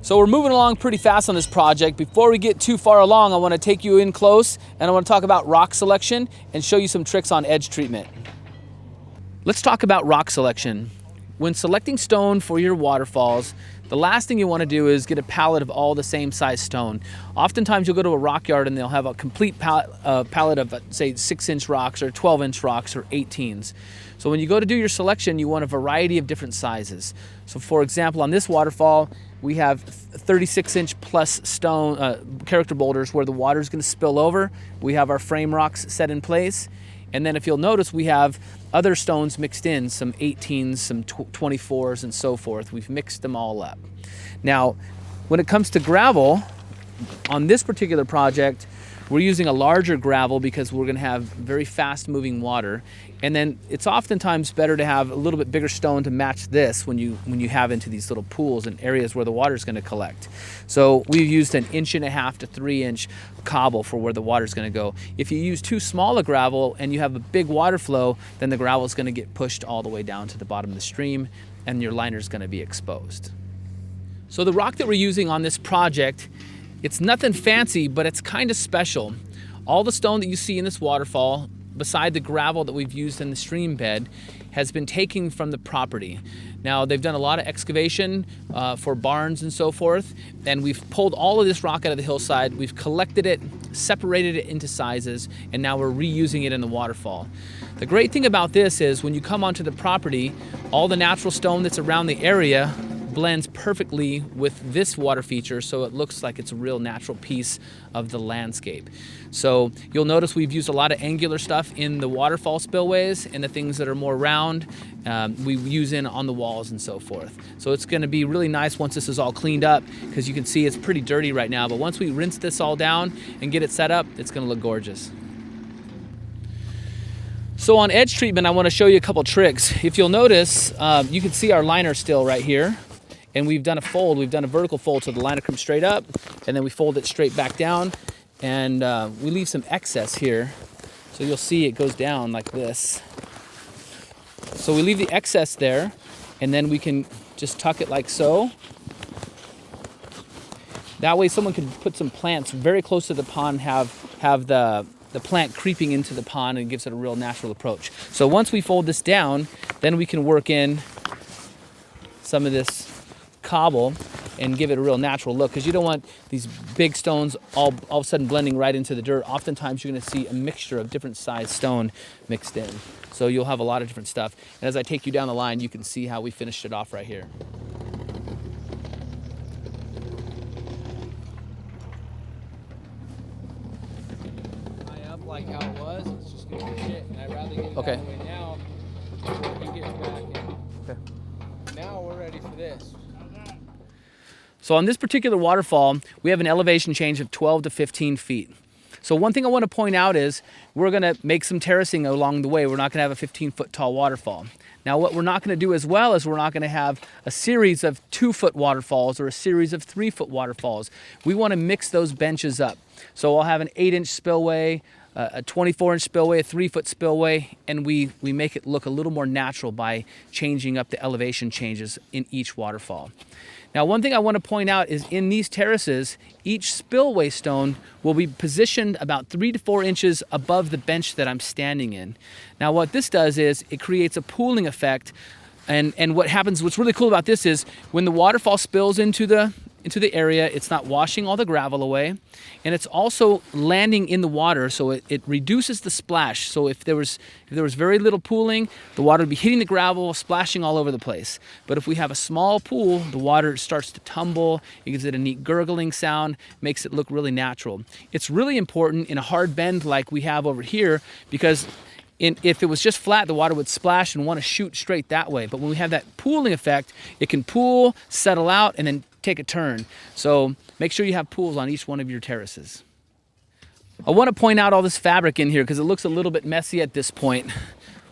So we're moving along pretty fast on this project. Before we get too far along, I want to take you in close and I want to talk about rock selection and show you some tricks on edge treatment. Let's talk about rock selection. When selecting stone for your waterfalls, the last thing you want to do is get a palette of all the same size stone. Oftentimes you'll go to a rock yard and they'll have a complete palette of, say, 6-inch rocks or 12-inch rocks or 18s. So when you go to do your selection, you want a variety of different sizes. So for example, on this waterfall, we have 36-inch plus stone character boulders where the water is going to spill over. We have our frame rocks set in place. And then if you'll notice, we have other stones mixed in, some 18s, some 24s, and so forth. We've mixed them all up. Now, when it comes to gravel, on this particular project, we're using a larger gravel because we're going to have very fast-moving water. And then it's oftentimes better to have a little bit bigger stone to match this when you have into these little pools and areas where the water is going to collect. So we've used an 1.5 to 3-inch cobble for where the water is going to go. If you use too small a gravel and you have a big water flow, then the gravel is going to get pushed all the way down to the bottom of the stream and your liner is going to be exposed. So the rock that we're using on this project, it's nothing fancy, but it's kind of special. All the stone that you see in this waterfall, beside the gravel that we've used in the stream bed, has been taken from the property. Now, they've done a lot of excavation for barns and so forth, and we've pulled all of this rock out of the hillside, we've collected it, separated it into sizes, and now we're reusing it in the waterfall. The great thing about this is when you come onto the property, all the natural stone that's around the area blends perfectly with this water feature, so it looks like it's a real natural piece of the landscape. So you'll notice we've used a lot of angular stuff in the waterfall spillways, and the things that are more round we use in on the walls and so forth. So it's going to be really nice once this is all cleaned up, because you can see it's pretty dirty right now, but once we rinse this all down and get it set up, it's going to look gorgeous. So on edge treatment, I want to show you a couple tricks. If you'll notice, you can see our liner still right here. And we've done a fold, we've done a vertical fold so the liner comes straight up, and then we fold it straight back down, and we leave some excess here. So you'll see it goes down like this. So we leave the excess there, and then we can just tuck it like so. That way someone could put some plants very close to the pond, have the plant creeping into the pond, and it gives it a real natural approach. So once we fold this down, then we can work in some of this cobble and give it a real natural look, because you don't want these big stones all of a sudden blending right into the dirt. Oftentimes you're going to see a mixture of different size stone mixed in. So you'll have a lot of different stuff. And as I take you down the line, you can see how we finished it off right here. Line up like how it was, it's just going to be shit. And I'd rather get it okay. that way now before he gets back in. Okay. Now we're ready for this. So on this particular waterfall, we have an elevation change of 12 to 15 feet. So one thing I want to point out is we're going to make some terracing along the way. We're not going to have a 15-foot tall waterfall. Now what we're not going to do as well is we're not going to have a series of 2-foot waterfalls or a series of 3-foot waterfalls. We want to mix those benches up. So I'll have an 8-inch spillway, a 24-inch spillway, a 3-foot spillway, and we make it look a little more natural by changing up the elevation changes in each waterfall. Now, one thing I want to point out is in these terraces, each spillway stone will be positioned about 3 to 4 inches above the bench that I'm standing in. Now, what this does is it creates a pooling effect, and what happens, what's really cool about this is when the waterfall spills into the area, it's not washing all the gravel away, and it's also landing in the water, so it reduces the splash. So if there was very little pooling, the water would be hitting the gravel, splashing all over the place. But if we have a small pool, the water starts to tumble, it gives it a neat gurgling sound, makes it look really natural. It's really important in a hard bend like we have over here, because if it was just flat, the water would splash and want to shoot straight that way. But when we have that pooling effect, it can pool, settle out, and then take a turn. So make sure you have pools on each one of your terraces. I want to point out all this fabric in here because it looks a little bit messy at this point.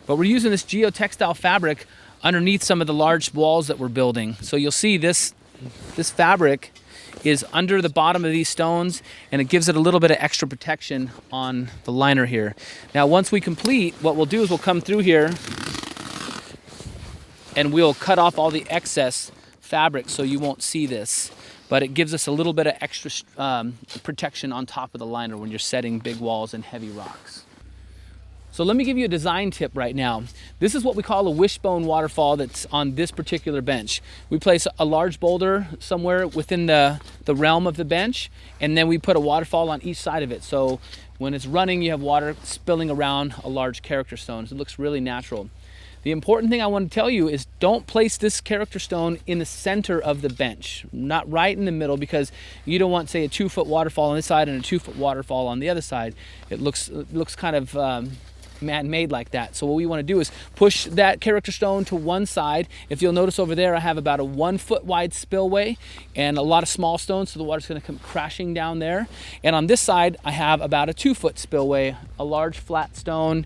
But we're using this geotextile fabric underneath some of the large walls that we're building. So you'll see this fabric is under the bottom of these stones, and it gives it a little bit of extra protection on the liner here. Now once we complete, what we'll do is we'll come through here and we'll cut off all the excess fabric so you won't see this. but it gives us a little bit of extra protection on top of the liner when you're setting big walls and heavy rocks. So let me give you a design tip right now. This is what we call a wishbone waterfall that's on this particular bench. We place a large boulder somewhere within the realm of the bench, and then we put a waterfall on each side of it. So when it's running, you have water spilling around a large character stone. So it looks really natural. The important thing I want to tell you is don't place this character stone in the center of the bench, not right in the middle, because you don't want, say, a 2-foot waterfall on this side and a 2-foot waterfall on the other side. It looks kind of man-made like that. So what we want to do is push that character stone to one side. If you'll notice over there, I have about a 1-foot wide spillway and a lot of small stones, so the water's going to come crashing down there. And on this side, I have about a 2-foot spillway, a large flat stone,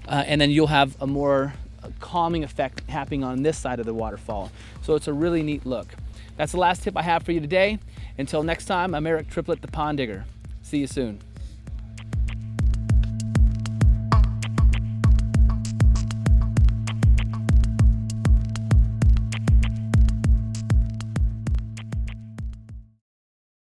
and then you'll have a more calming effect happening on this side of the waterfall. So it's a really neat look. That's the last tip I have for you today. Until next time, I'm Eric Triplett, the Pond Digger. See you soon.